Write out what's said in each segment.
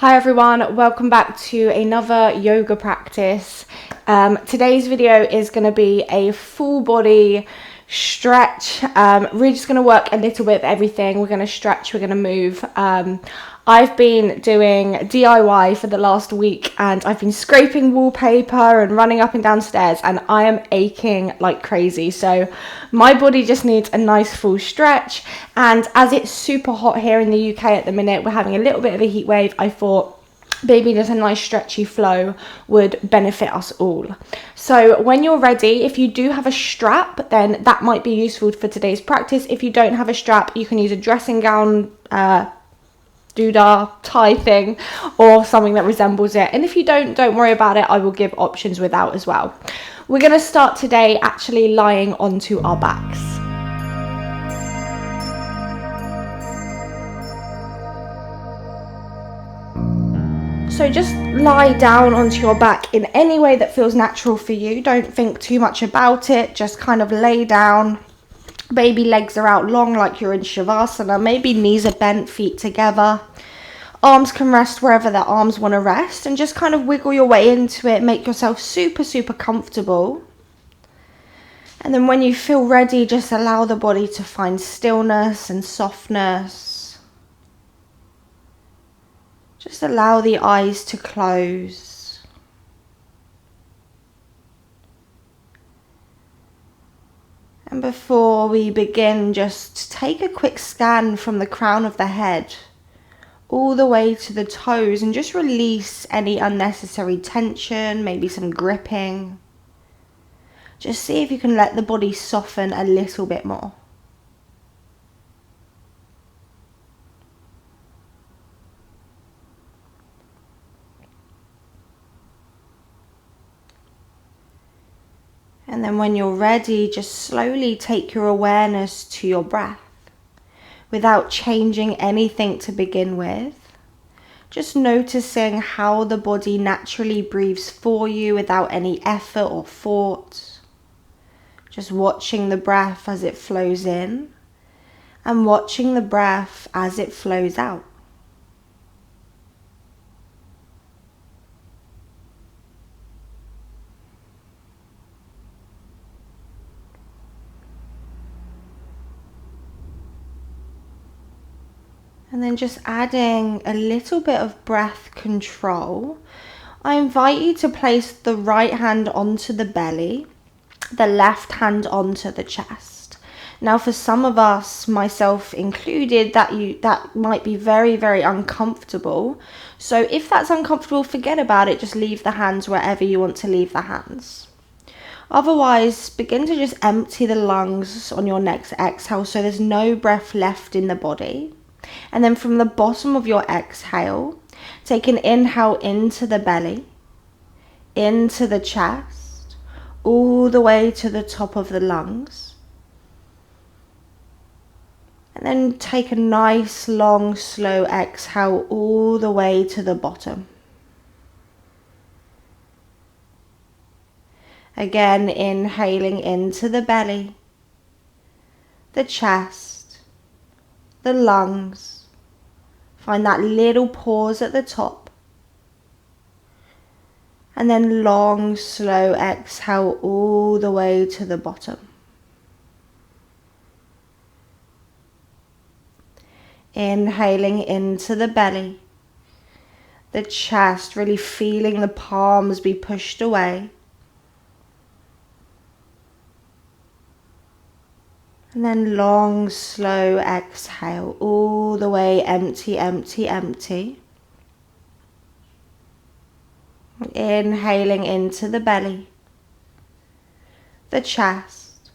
Hi everyone, welcome back to another yoga practice. Today's video is going to be a full body stretch. We're just going to work a little bit of everything. We're going to stretch, we're going to move. I've been doing DIY for the last week and I've been scraping wallpaper and running up and down stairs and I am aching like crazy. So my body just needs a nice full stretch, and as it's super hot here in the UK at the minute, we're having a little bit of a heat wave, I thought maybe just a nice stretchy flow would benefit us all. So when you're ready, if you do have a strap, then that might be useful for today's practice. If you don't have a strap, you can use a dressing gown, doodah tie thing, or something that resembles it. And if you don't worry about it, I will give options without as well. We're going to start today actually lying onto our backs. So just lie down onto your back in any way that feels natural for you. Don't think too much about it. Just kind of lay down. Maybe legs are out long like you're in Shavasana. Maybe knees are bent, feet together. Arms can rest wherever their arms want to rest. And just kind of wiggle your way into it. Make yourself super, super comfortable. And then when you feel ready, just allow the body to find stillness and softness. Just allow the eyes to close. And before we begin, just take a quick scan from the crown of the head all the way to the toes and just release any unnecessary tension, maybe some gripping. Just see if you can let the body soften a little bit more. And then when you're ready, just slowly take your awareness to your breath without changing anything to begin with. Just noticing how the body naturally breathes for you without any effort or thought. Just watching the breath as it flows in and watching the breath as it flows out. And then just adding a little bit of breath control, I invite you to place the right hand onto the belly, the left hand onto the chest. Now for some of us, myself included, that might be very, very uncomfortable. So if that's uncomfortable, forget about it. Just leave the hands wherever you want to leave the hands. Otherwise, begin to just empty the lungs on your next exhale so there's no breath left in the body. And then from the bottom of your exhale, take an inhale into the belly, into the chest, all the way to the top of the lungs. And then take a nice, long, slow exhale all the way to the bottom. Again, inhaling into the belly, the chest, the lungs. Find that little pause at the top. And then long, slow exhale all the way to the bottom. Inhaling into the belly, the chest, really feeling the palms be pushed away. And then long, slow exhale all the way empty, empty, empty. Inhaling into the belly, the chest,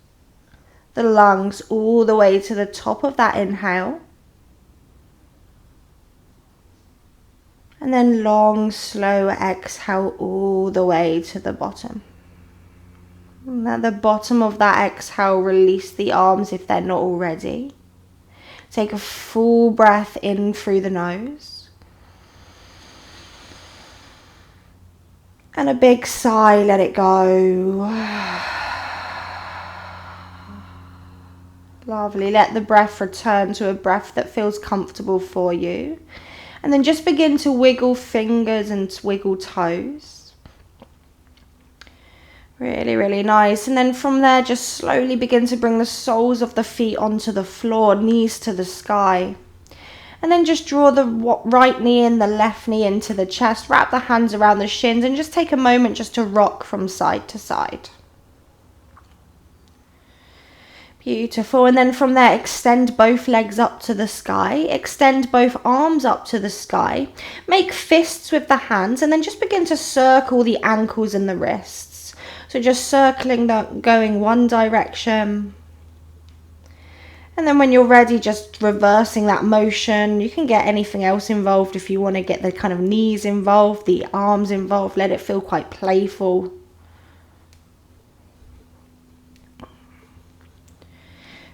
the lungs, all the way to the top of that inhale. And then long, slow exhale all the way to the bottom. And at the bottom of that exhale, release the arms if they're not already. Take a full breath in through the nose. And a big sigh, let it go. Lovely. Let the breath return to a breath that feels comfortable for you. And then just begin to wiggle fingers and wiggle toes. Really, really nice. And then from there, just slowly begin to bring the soles of the feet onto the floor, knees to the sky. And then just draw the right knee and the left knee into the chest. Wrap the hands around the shins and just take a moment just to rock from side to side. Beautiful. And then from there, extend both legs up to the sky. Extend both arms up to the sky. Make fists with the hands and then just begin to circle the ankles and the wrists. So just circling, going one direction. And then when you're ready, just reversing that motion. You can get anything else involved if you want to get the kind of knees involved, the arms involved. Let it feel quite playful.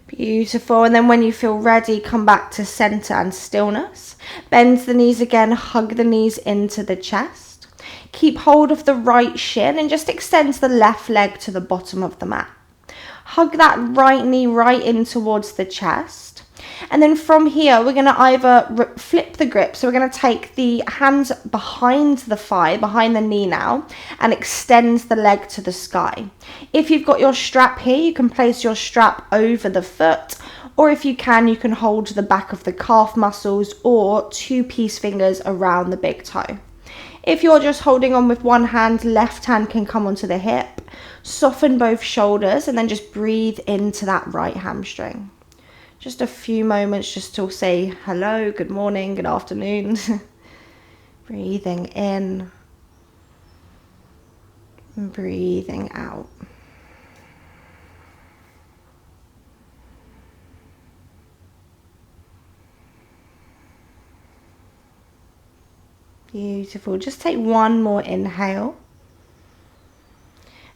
Beautiful. And then when you feel ready, come back to center and stillness. Bend the knees again, hug the knees into the chest. Keep hold of the right shin and just extend the left leg to the bottom of the mat. Hug that right knee right in towards the chest. And then from here, we're going to either flip the grip. So we're going to take the hands behind the thigh, behind the knee now, and extend the leg to the sky. If you've got your strap here, you can place your strap over the foot. Or if you can hold the back of the calf muscles or 2 peace fingers around the big toe. If you're just holding on with one hand, left hand can come onto the hip. Soften both shoulders and then just breathe into that right hamstring. Just a few moments just to say hello, good morning, good afternoon. Breathing in and breathing out. Beautiful. Just take one more inhale.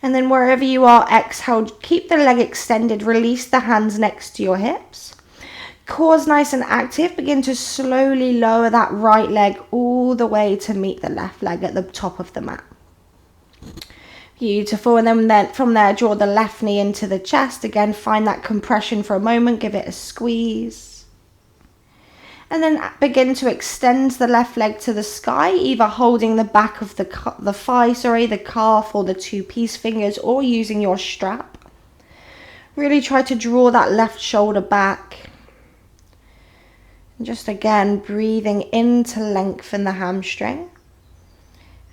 And then wherever you are, exhale, keep the leg extended, release the hands next to your hips. Core's nice and active, begin to slowly lower that right leg all the way to meet the left leg at the top of the mat. Beautiful. And then from there, draw the left knee into the chest. Again, find that compression for a moment, give it a squeeze. And then begin to extend the left leg to the sky, either holding the back of the calf or the 2 peace fingers, or using your strap. Really try to draw that left shoulder back. And just again, breathing in to lengthen the hamstring.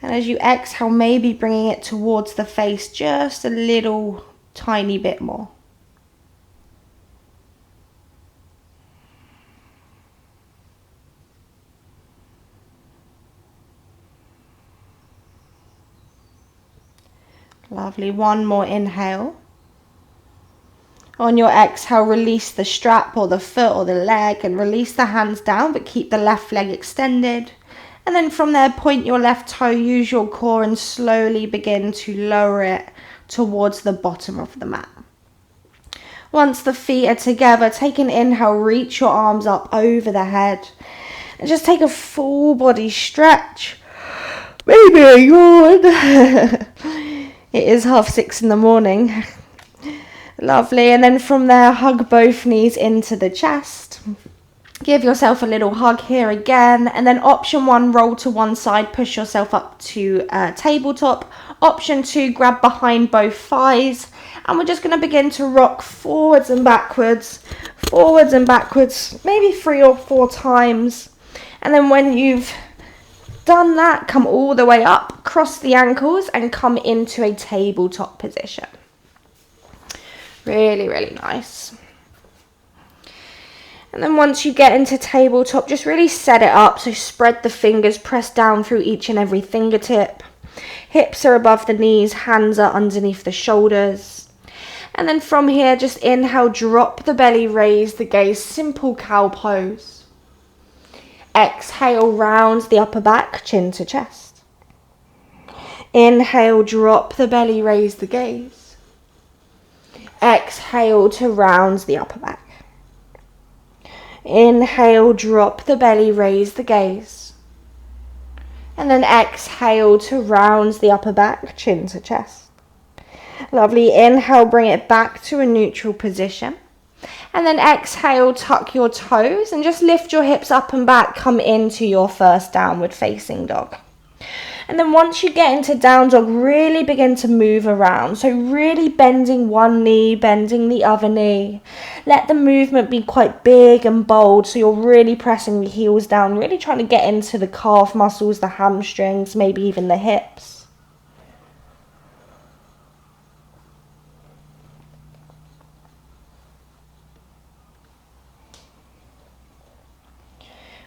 And as you exhale, maybe bringing it towards the face just a little tiny bit more. Lovely. One more inhale. On your exhale, release the strap or the foot or the leg and release the hands down, but keep the left leg extended. And then from there, point your left toe, use your core and slowly begin to lower it towards the bottom of the mat. Once the feet are together, take an inhale, reach your arms up over the head and just take a full body stretch. Maybe a yawn. It is 6:30 in the morning. Lovely. And then from there, hug both knees into the chest. Give yourself a little hug here again. And then option 1, roll to one side, push yourself up to tabletop. Option 2, grab behind both thighs. And we're just going to begin to rock forwards and backwards, maybe 3 or 4 times. And then when you've done that, come all the way up, cross the ankles and come into a tabletop position. Really, really nice. And then once you get into tabletop, just really set it up. So spread the fingers, press down through each and every fingertip. Hips are above the knees, hands are underneath the shoulders. And then from here, just inhale, drop the belly, raise the gaze, simple cow pose. Exhale, round the upper back, chin to chest. Inhale, drop the belly, raise the gaze. Exhale to round the upper back. Inhale, drop the belly, raise the gaze. And then exhale to round the upper back, chin to chest. Lovely. Inhale, bring it back to a neutral position. And then exhale, tuck your toes and just lift your hips up and back, come into your first downward facing dog. And then once you get into down dog, really begin to move around. So really bending one knee, bending the other knee. Let the movement be quite big and bold. So you're really pressing the heels down, really trying to get into the calf muscles, the hamstrings, maybe even the hips.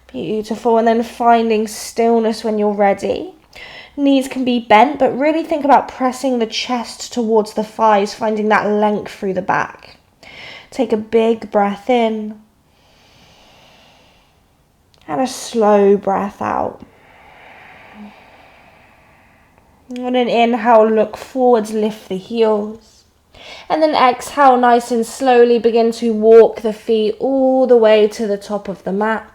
Beautiful. And then finding stillness when you're ready. Knees can be bent, but really think about pressing the chest towards the thighs, finding that length through the back. Take a big breath in and a slow breath out. On an inhale, look forwards, lift the heels. And then exhale, nice and slowly begin to walk the feet all the way to the top of the mat.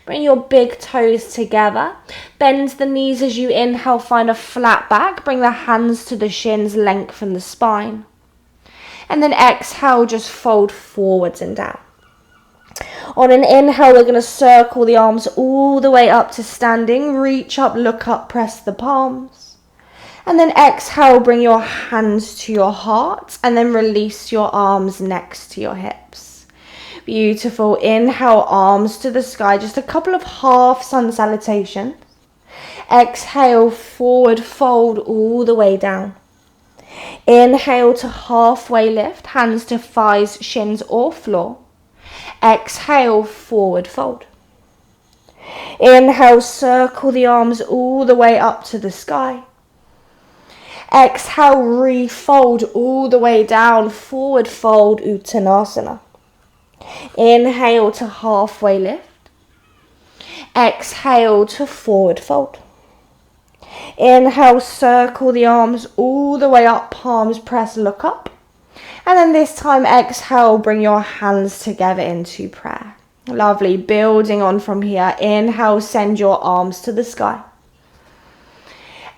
Bring your big toes together. Bend the knees as you inhale, find a flat back. Bring the hands to the shins, lengthen the spine. And then exhale, just fold forwards and down. On an inhale, we're going to circle the arms all the way up to standing. Reach up, look up, press the palms. And then exhale, bring your hands to your heart and then release your arms next to your hips. Beautiful. Inhale, arms to the sky. Just a couple of half sun salutations. Exhale, forward fold all the way down. Inhale to halfway lift, hands to thighs, shins or floor. Exhale, forward fold. Inhale, circle the arms all the way up to the sky. Exhale, refold all the way down, forward fold, Uttanasana. Inhale to halfway lift. Exhale to forward fold. Inhale, circle the arms all the way up, palms press, look up. And then this time, exhale, bring your hands together into prayer. Lovely, building on from here. Inhale, send your arms to the sky.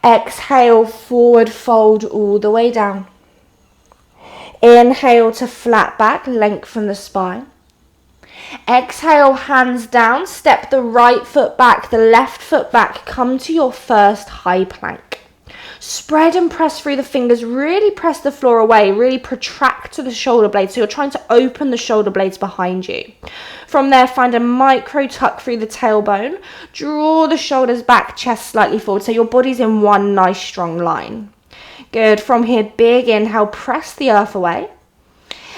Exhale, forward fold all the way down. Inhale to flat back, lengthen the spine. Exhale, hands down, step the right foot back, the left foot back, come to your first high plank. Spread and press through the fingers, really press the floor away, really protract to the shoulder blades. So you're trying to open the shoulder blades behind you. From there, find a micro tuck through the tailbone, draw the shoulders back, chest slightly forward, so your body's in one nice strong line. Good. From here, big inhale, press the earth away.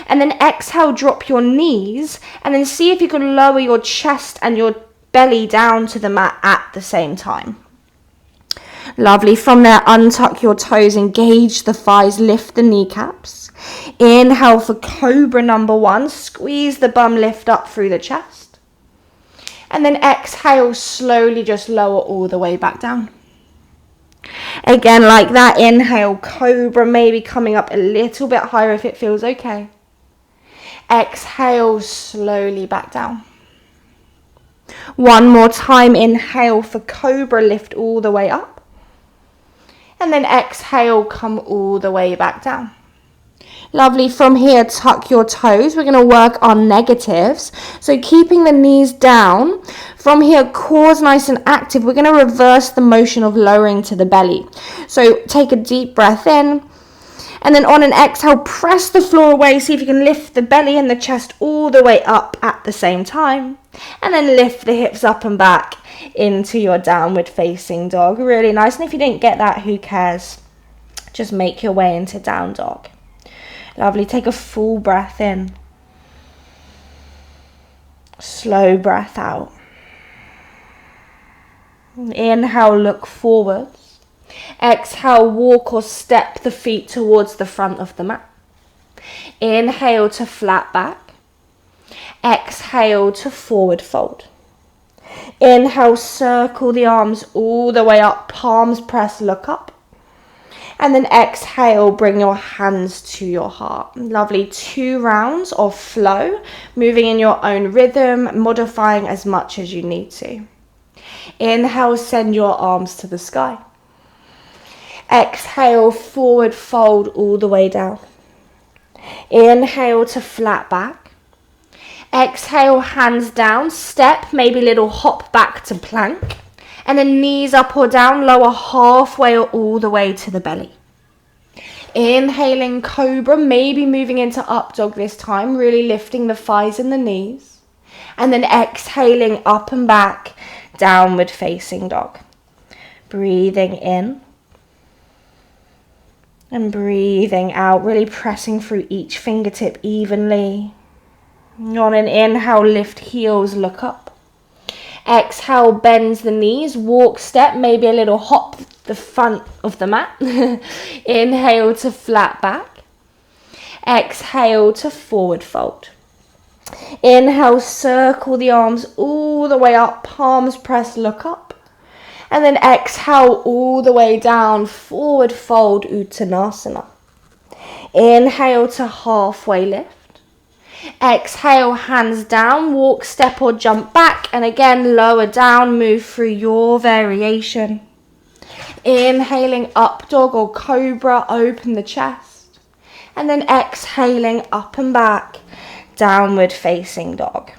And then exhale, drop your knees, and then see if you can lower your chest and your belly down to the mat at the same time. Lovely. From there, untuck your toes, engage the thighs, lift the kneecaps. Inhale for cobra number 1, squeeze the bum, lift up through the chest. And then exhale, slowly just lower all the way back down. Again, like that, inhale, cobra, maybe coming up a little bit higher if it feels okay. Exhale, slowly back down. One more time, inhale for cobra, lift all the way up. And then exhale, come all the way back down. Lovely. From here, tuck your toes. We're going to work on negatives. So keeping the knees down. From here, core's nice and active. We're going to reverse the motion of lowering to the belly. So take a deep breath in. And then on an exhale, press the floor away. See if you can lift the belly and the chest all the way up at the same time. And then lift the hips up and back into your downward facing dog. Really nice. And if you didn't get that, who cares? Just make your way into down dog. Lovely. Take a full breath in. Slow breath out. Inhale, look forwards. Exhale, walk or step the feet towards the front of the mat. Inhale to flat back. Exhale to forward fold. Inhale, circle the arms all the way up, palms press, look up. And then exhale, bring your hands to your heart. Lovely. 2 rounds of flow, moving in your own rhythm, modifying as much as you need to. Inhale, send your arms to the sky. Exhale, forward fold all the way down. Inhale to flat back. Exhale, hands down, step, maybe a little hop back to plank. And then knees up or down, lower halfway or all the way to the belly. Inhaling cobra, maybe moving into up dog this time, really lifting the thighs and the knees. And then exhaling up and back, downward facing dog. Breathing in. And breathing out, really pressing through each fingertip evenly. On an inhale, lift heels, look up. Exhale, bends the knees, walk, step, maybe a little hop the front of the mat. Inhale to flat back. Exhale to forward fold. Inhale, circle the arms all the way up, palms pressed, look up. And then exhale all the way down, forward fold, Uttanasana. Inhale to halfway lift. Exhale, hands down, walk, step or jump back. And again, lower down, move through your variation. Inhaling up dog or cobra, open the chest. And then exhaling up and back, downward facing dog.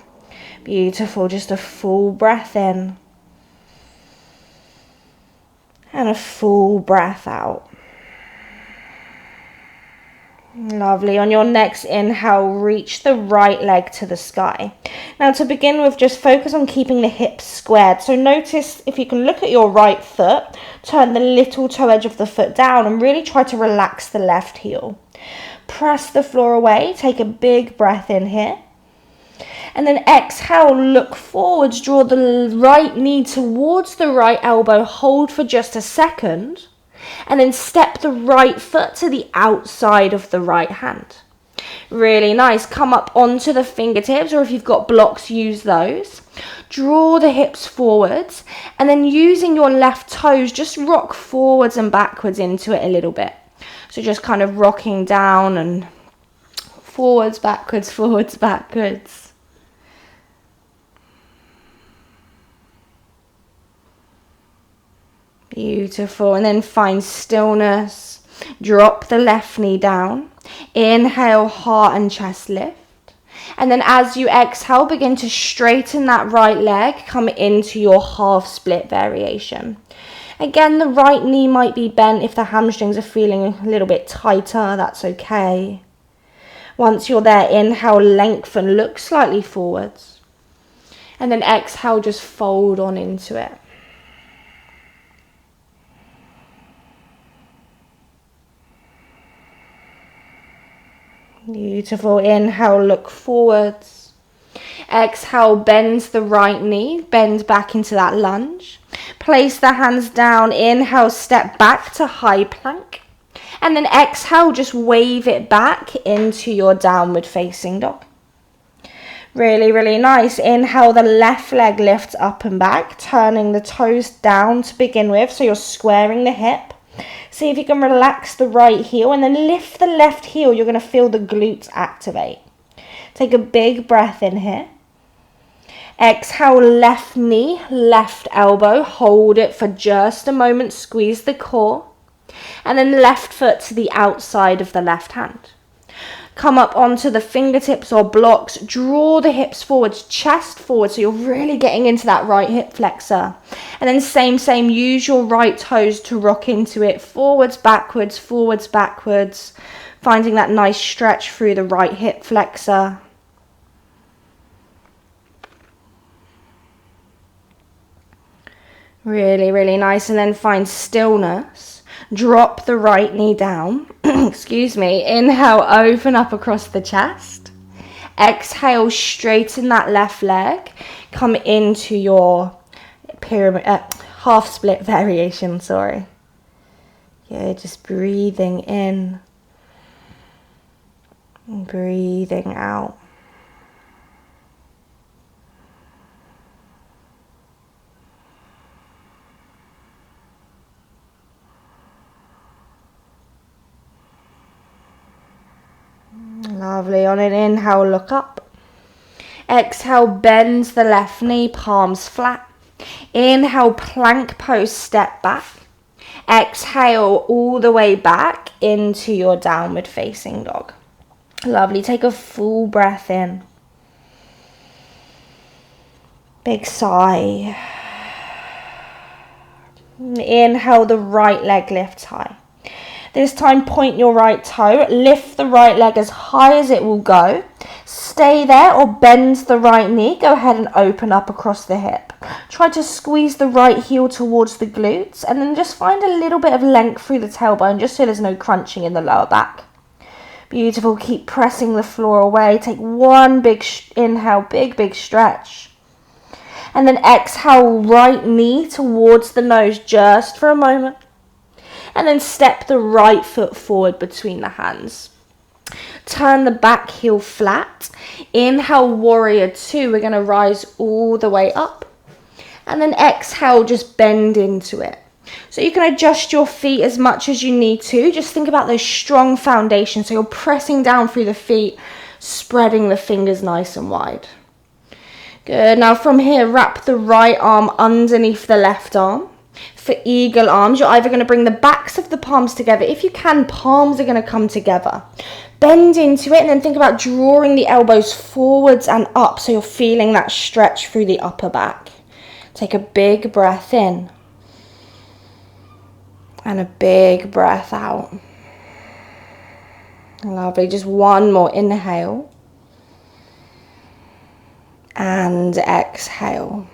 Beautiful, just a full breath in. And a full breath out. Lovely. On your next inhale, reach the right leg to the sky. Now to begin with, just focus on keeping the hips squared. So notice if you can look at your right foot, turn the little toe edge of the foot down and really try to relax the left heel. Press the floor away, take a big breath in here. And then exhale, look forwards, draw the right knee towards the right elbow, hold for just a second. And then step the right foot to the outside of the right hand. Really nice. Come up onto the fingertips, or if you've got blocks, use those. Draw the hips forwards, and then using your left toes, just rock forwards and backwards into it a little bit. So just kind of rocking down and forwards, backwards, forwards, backwards. Beautiful. And then find stillness. Drop the left knee down. Inhale, heart and chest lift. And then as you exhale, begin to straighten that right leg. Come into your half split variation. Again, the right knee might be bent if the hamstrings are feeling a little bit tighter. That's okay. Once you're there, inhale, lengthen, look slightly forwards. And then exhale, just fold on into it. Beautiful. Inhale, look forwards. Exhale, bend the right knee, bend back into that lunge. Place the hands down. Inhale, step back to high plank. And then exhale, just wave it back into your downward facing dog. Really, really nice. Inhale, the left leg lifts up and back, turning the toes down to begin with. So you're squaring the hip. See if you can relax the right heel and then lift the left heel. You're going to feel the glutes activate. Take a big breath in here. Exhale, left knee, left elbow. Hold it for just a moment. Squeeze the core. And then left foot to the outside of the left hand. Come up onto the fingertips or blocks. Draw the hips forwards, chest forward. So you're really getting into that right hip flexor. And then same, use your right toes to rock into it. Forwards, backwards, finding that nice stretch through the right hip flexor. Really, really nice. And then find stillness. Drop the right knee down. Excuse me. Inhale, open up across the chest. Exhale, straighten that left leg. Come into your pyramid, half split variation, sorry. Yeah, just breathing in. And breathing out. Lovely. On an inhale, look up. Exhale, bend the left knee, palms flat. Inhale, plank pose, step back. Exhale, all the way back into your downward facing dog. Lovely. Take a full breath in. Big sigh. Inhale, the right leg lifts high. This time, point your right toe, lift the right leg as high as it will go. Stay there or bend the right knee. Go ahead and open up across the hip. Try to squeeze the right heel towards the glutes and then just find a little bit of length through the tailbone just so there's no crunching in the lower back. Beautiful. Keep pressing the floor away. Take one big inhale, big stretch. And then exhale, right knee towards the nose just for a moment. And then step the right foot forward between the hands. Turn the back heel flat. Inhale, warrior two. We're going to rise all the way up. And then exhale, just bend into it. So you can adjust your feet as much as you need to. Just think about those strong foundations. So you're pressing down through the feet, spreading the fingers nice and wide. Good. Now from here, wrap the right arm underneath the left arm. For eagle arms, you're either going to bring the backs of the palms together. If you can, palms are going to come together. Bend into it and then think about drawing the elbows forwards and up so you're feeling that stretch through the upper back. Take a big breath in. And a big breath out. Lovely. Just one more inhale. And exhale.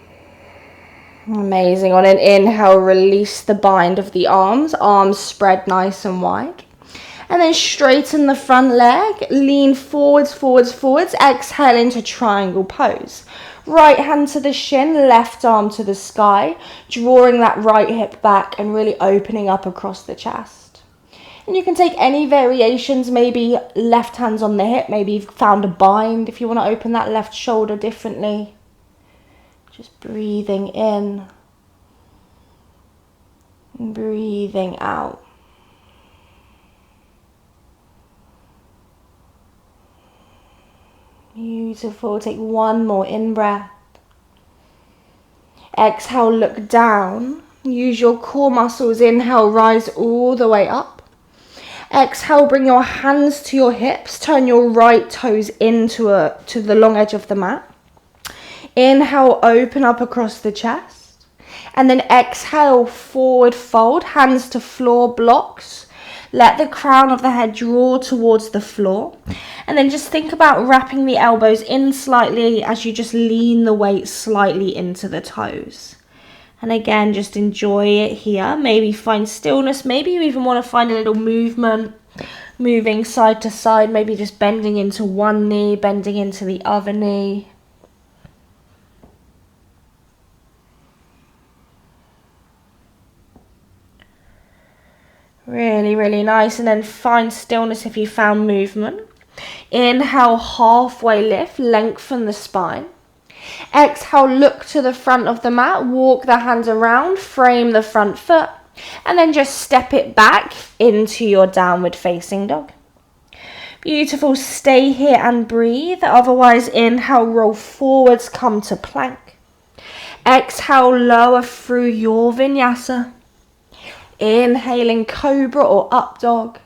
Amazing. On an inhale, release the bind of the arms. Arms spread nice and wide. And then straighten the front leg. Lean forwards. Exhale into triangle pose. Right hand to the shin, left arm to the sky. Drawing that right hip back and really opening up across the chest. And you can take any variations, maybe left hand's on the hip. Maybe you've found a bind if you want to open that left shoulder differently. Just breathing in, and breathing out. Beautiful. Take one more in-breath. Exhale, look down. Use your core muscles. Inhale, rise all the way up. Exhale, bring your hands to your hips. Turn your right toes into to the long edge of the mat. Inhale, open up across the chest. And then exhale, forward fold, hands to floor blocks. Let the crown of the head draw towards the floor. And then just think about wrapping the elbows in slightly as you just lean the weight slightly into the toes. And again, just enjoy it here. Maybe find stillness. Maybe you even want to find a little movement, moving side to side. Maybe just bending into one knee, bending into the other knee. Really, really nice. And then find stillness if you found movement. Inhale, halfway lift, lengthen the spine. Exhale, look to the front of the mat, walk the hands around, frame the front foot, and then just step it back into your downward facing dog. Beautiful. Stay here and breathe. Otherwise, inhale, roll forwards, come to plank. Exhale, lower through your vinyasa. Inhaling cobra or up dog.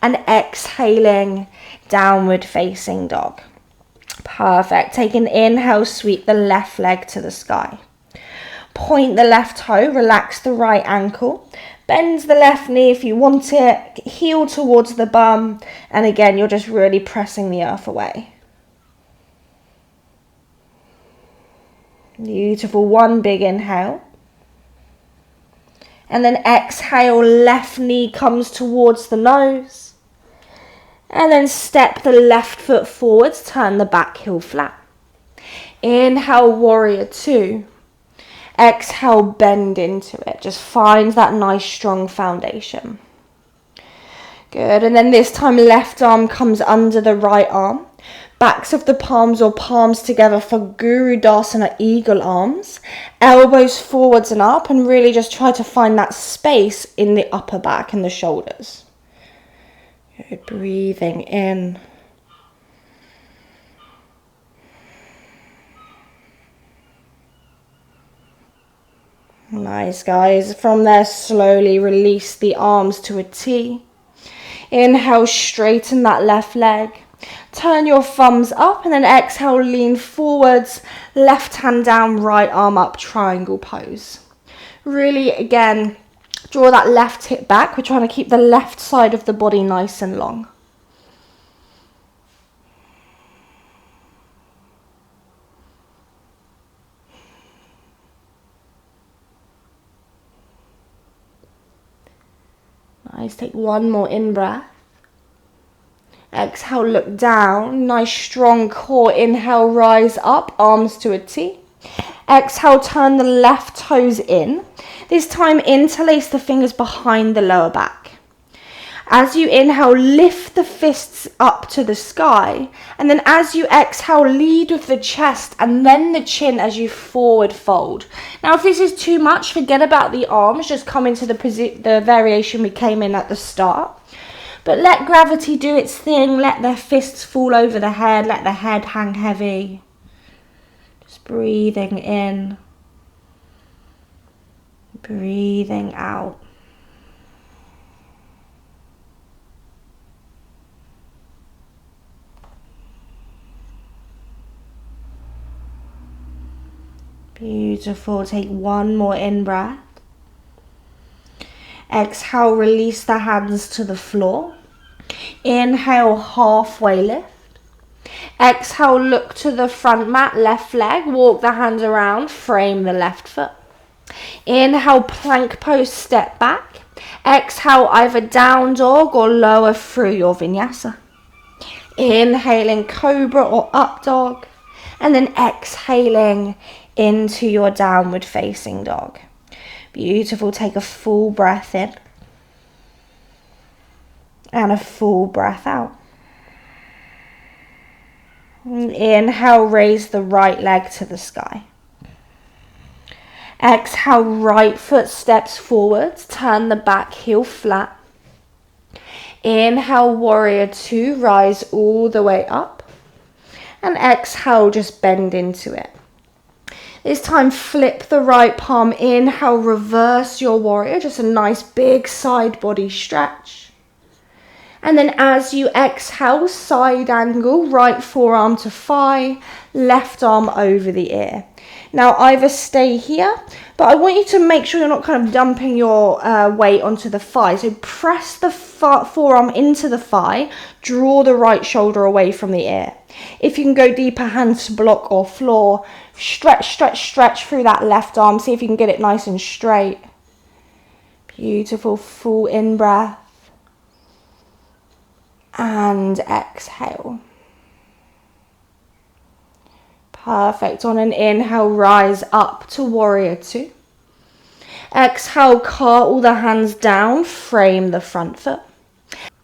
And exhaling downward facing dog. Perfect. Take an inhale, sweep the left leg to the sky. Point the left toe, relax the right ankle. Bend the left knee if you want it. Heel towards the bum. And again, you're just really pressing the earth away. Beautiful. One big inhale. And then exhale, left knee comes towards the nose. And then step the left foot forwards, turn the back heel flat. Inhale, warrior two. Exhale, bend into it. Just find that nice strong foundation. Good. And then this time, left arm comes under the right arm. Backs of the palms or palms together for Guru Dasana, eagle arms. Elbows forwards and up, and really just try to find that space in the upper back and the shoulders. Good. Breathing in. Nice, guys. From there, slowly release the arms to a T. Inhale, straighten that left leg. Turn your thumbs up and then exhale, lean forwards, left hand down, right arm up, triangle pose. Really, again, draw that left hip back. We're trying to keep the left side of the body nice and long. Nice, take one more in-breath. Exhale, look down. Nice, strong core. Inhale, rise up, arms to a T. Exhale, turn the left toes in. This time, interlace the fingers behind the lower back. As you inhale, lift the fists up to the sky. And then as you exhale, lead with the chest and then the chin as you forward fold. Now, if this is too much, forget about the arms. Just come into the variation we came in at the start. But let gravity do its thing. Let the fists fall over the head. Let the head hang heavy. Just breathing in. Breathing out. Beautiful. Take one more in-breath. Exhale, release the hands to the floor. Inhale, halfway lift. Exhale, look to the front mat, left leg. Walk the hands around, frame the left foot. Inhale, plank pose, step back. Exhale, either down dog or lower through your vinyasa. Inhaling, cobra or up dog. And then exhaling into your downward facing dog. Beautiful. Take a full breath in and a full breath out. Inhale, raise the right leg to the sky. Exhale, right foot steps forwards, turn the back heel flat. Inhale, warrior two, rise all the way up. And exhale, just bend into it. This time, flip the right palm. Inhale, reverse your warrior. Just a nice big side body stretch. And then as you exhale, side angle, right forearm to thigh, left arm over the ear. Now, either stay here, but I want you to make sure you're not kind of dumping your weight onto the thigh. So press the forearm into the thigh, draw the right shoulder away from the ear. If you can go deeper, hands to block or floor, stretch, stretch, stretch through that left arm. See if you can get it nice and straight. Beautiful, full in-breath. And exhale. Perfect. On an inhale, rise up to warrior two. Exhale, curl the hands down, frame the front foot.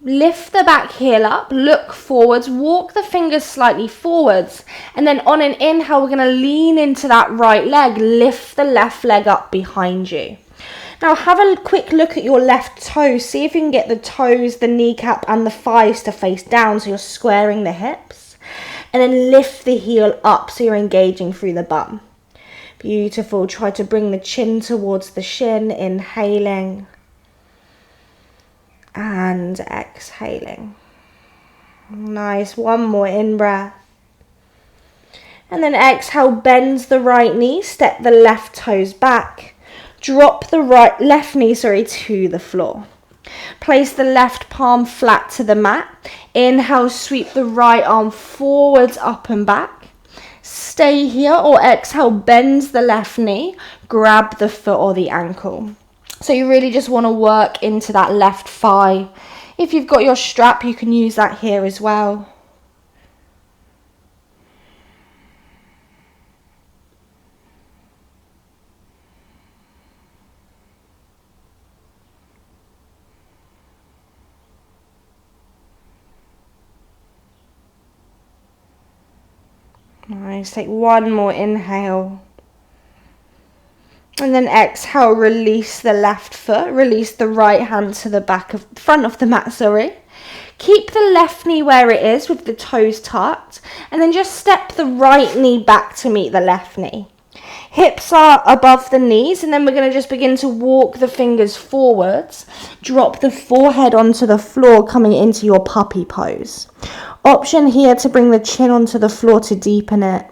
Lift the back heel up, look forwards, walk the fingers slightly forwards. And then on an inhale, we're going to lean into that right leg, lift the left leg up behind you. Now have a quick look at your left toes. See if you can get the toes, the kneecap and the thighs to face down so you're squaring the hips. And then lift the heel up so you're engaging through the bum. Beautiful. Try to bring the chin towards the shin, inhaling. And exhaling. Nice. One more in-breath. And then exhale, bend the right knee, step the left toes back. Drop the left knee to the floor. Place the left palm flat to the mat. Inhale, sweep the right arm forwards, up and back. Stay here or exhale, bend the left knee, grab the foot or the ankle. So you really just want to work into that left thigh. If you've got your strap, you can use that here as well. Nice. Take one more inhale. And then exhale, release the left foot, release the right hand to the front of the mat, Keep the left knee where it is with the toes tucked, and then just step the right knee back to meet the left knee. Hips are above the knees, and then we're going to just begin to walk the fingers forwards. Drop the forehead onto the floor, coming into your puppy pose. Option here to bring the chin onto the floor to deepen it.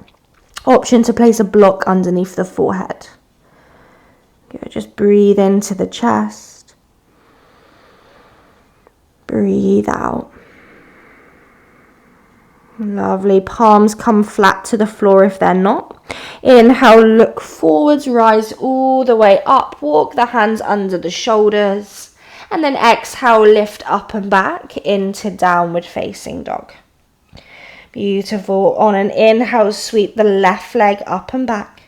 Option to place a block underneath the forehead. Good. Just breathe into the chest. Breathe out. Lovely. Palms come flat to the floor if they're not. Inhale, look forwards, rise all the way up. Walk the hands under the shoulders. And then exhale, lift up and back into downward facing dog. Beautiful. On an inhale, sweep the left leg up and back.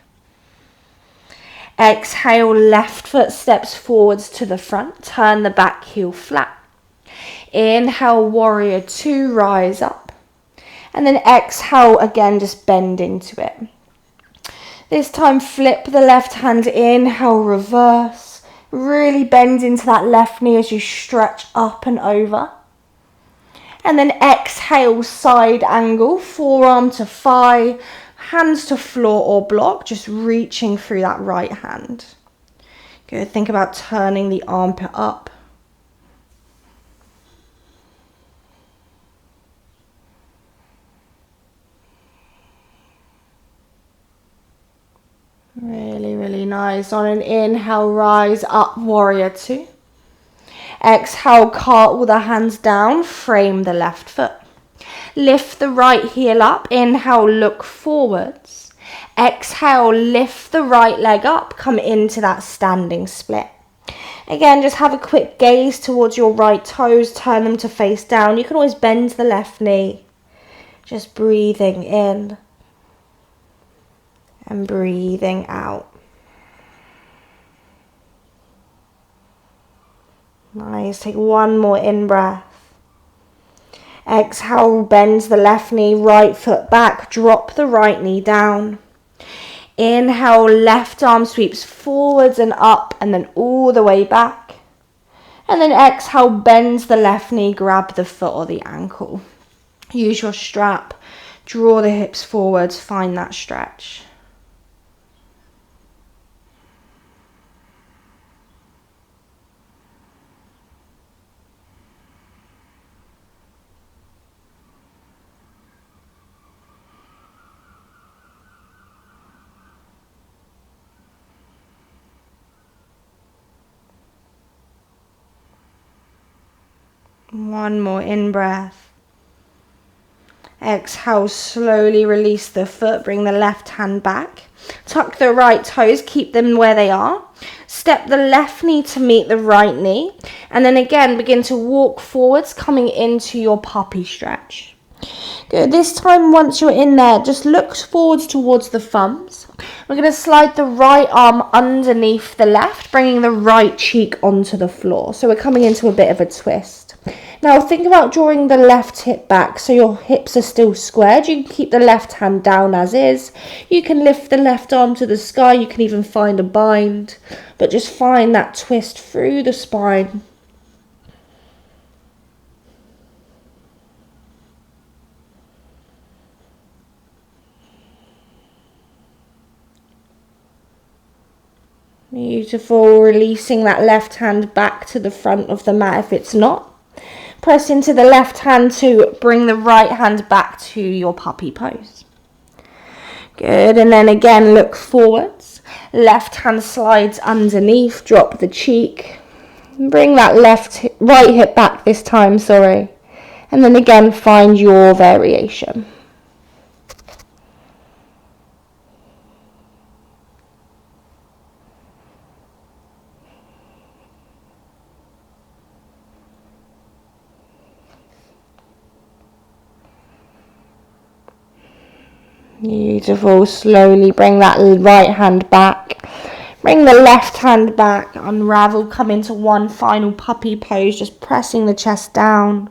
Exhale, left foot steps forwards to the front. Turn the back heel flat. Inhale, warrior two, rise up. And then exhale again, just bend into it. This time flip the left hand, inhale, reverse. Really bend into that left knee as you stretch up and over. And then exhale, side angle, forearm to thigh, hands to floor or block, just reaching through that right hand. Good, think about turning the armpit up. Really, really nice. On an inhale, rise up, warrior two. Exhale, cartwheel the hands down, frame the left foot. Lift the right heel up, inhale, look forwards. Exhale, lift the right leg up, come into that standing split. Again, just have a quick gaze towards your right toes, turn them to face down. You can always bend the left knee. Just breathing in. And breathing out. Nice. Take one more in breath. Exhale, bend the left knee, right foot back. Drop the right knee down. Inhale, left arm sweeps forwards and up and then all the way back. And then exhale, bend the left knee, grab the foot or the ankle. Use your strap. Draw the hips forwards, find that stretch. One more in breath. Exhale, slowly release the foot, bring the left hand back. Tuck the right toes, keep them where they are. Step the left knee to meet the right knee. And then again, begin to walk forwards, coming into your puppy stretch. Good. This time, once you're in there, just look forwards towards the thumbs. We're going to slide the right arm underneath the left, bringing the right cheek onto the floor. So we're coming into a bit of a twist. Now think about drawing the left hip back so your hips are still squared. You can keep the left hand down as is. You can lift the left arm to the sky. You can even find a bind. But just find that twist through the spine. Beautiful. Releasing that left hand back to the front of the mat if it's not. Press into the left hand to bring the right hand back to your puppy pose. Good. And then again, look forwards. Left hand slides underneath. Drop the cheek. Bring that right hip back this time, sorry. And then again, find your variation. Beautiful. Slowly bring that right hand back. Bring the left hand back. Unravel. Come into one final puppy pose. Just pressing the chest down.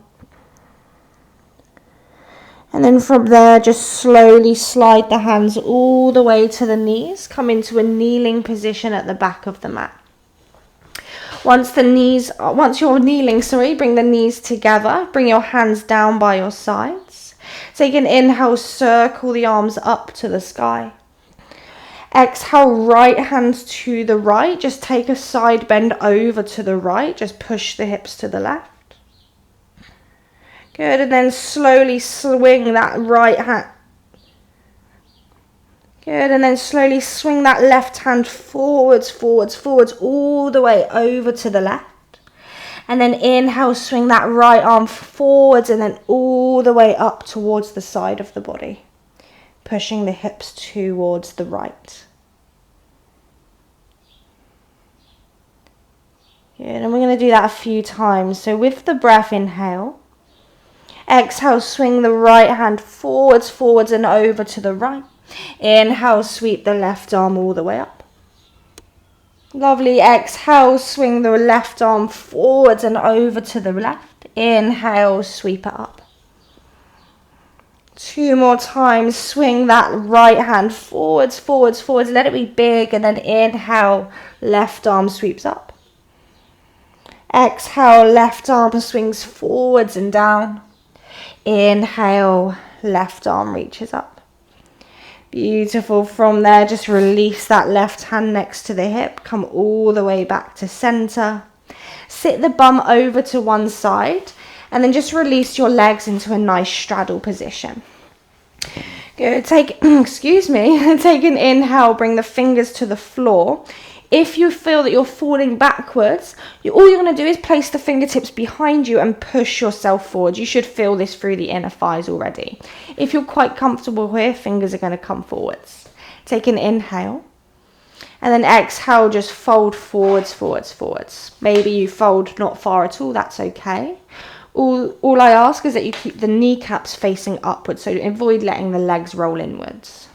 And then from there, just slowly slide the hands all the way to the knees. Come into a kneeling position at the back of the mat. Once you're kneeling, bring the knees together. Bring your hands down by your sides. Take an inhale, circle the arms up to the sky. Exhale, right hand to the right. Just take a side bend over to the right. Just push the hips to the left. Good, and then slowly swing that right hand. Good, and then slowly swing that left hand forwards, forwards, forwards, all the way over to the left. And then inhale, swing that right arm forwards and then all the way up towards the side of the body, pushing the hips towards the right. Good, and we're going to do that a few times. So with the breath, inhale. Exhale, swing the right hand forwards, forwards and over to the right. Inhale, sweep the left arm all the way up. Lovely. Exhale, swing the left arm forwards and over to the left. Inhale, sweep it up. 2 more times. Swing that right hand forwards, forwards, forwards. Let it be big, and then inhale, left arm sweeps up. Exhale, left arm swings forwards and down. Inhale, left arm reaches up. Beautiful. From there, just release that left hand next to the hip. Come all the way back to center. Sit the bum over to one side and then just release your legs into a nice straddle position. Good. Take an inhale, bring the fingers to the floor. If you feel that you're falling backwards, all you're going to do is place the fingertips behind you and push yourself forward. You should feel this through the inner thighs already. If you're quite comfortable here, fingers are going to come forwards. Take an inhale. And then exhale, just fold forwards, forwards, forwards. Maybe you fold not far at all, that's okay. All I ask is that you keep the kneecaps facing upwards, so avoid letting the legs roll inwards.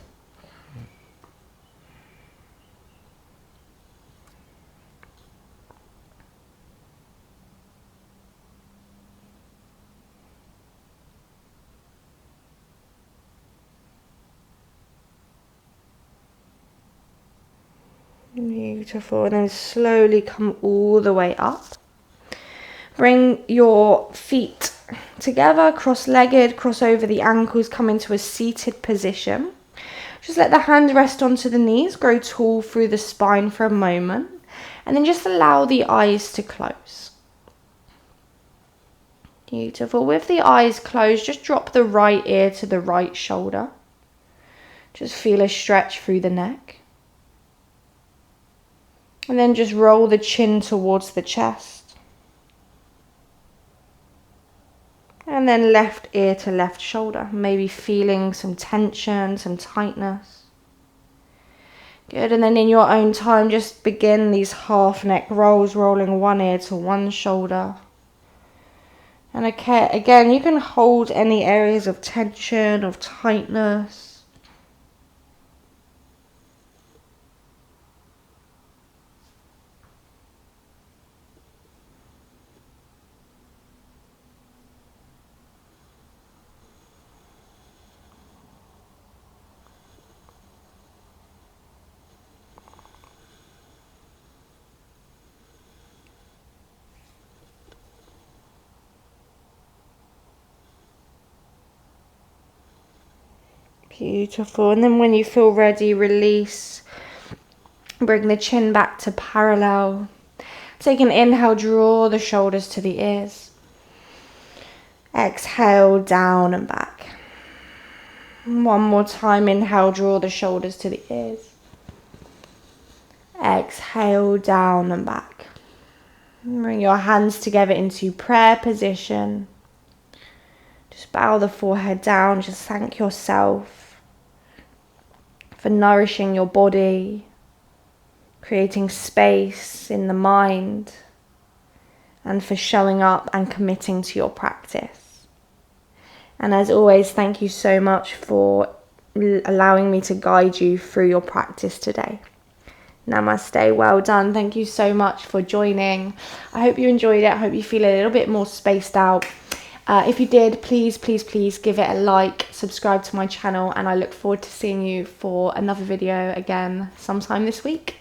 Beautiful. And then slowly come all the way up. Bring your feet together, cross-legged, cross over the ankles, come into a seated position. Just let the hand rest onto the knees, grow tall through the spine for a moment, and then just allow the eyes to close. Beautiful. With the eyes closed, just drop the right ear to the right shoulder. Just feel a stretch through the neck. And then just roll the chin towards the chest. And then left ear to left shoulder. Maybe feeling some tension, some tightness. Good, and then in your own time, just begin these half neck rolls, rolling one ear to one shoulder. And again, you can hold any areas of tension, of tightness. Beautiful. And then when you feel ready, release. Bring the chin back to parallel. Take an inhale, draw the shoulders to the ears. Exhale, down and back. One more time, inhale, draw the shoulders to the ears. Exhale, down and back. Bring your hands together into prayer position. Just bow the forehead down, just thank yourself for nourishing your body, creating space in the mind, and for showing up and committing to your practice. And as always, thank you so much for allowing me to guide you through your practice today. Namaste, well done. Thank you so much for joining. I hope you enjoyed it. I hope you feel a little bit more spaced out. If you did, please give it a like, subscribe to my channel, and I look forward to seeing you for another video again sometime this week.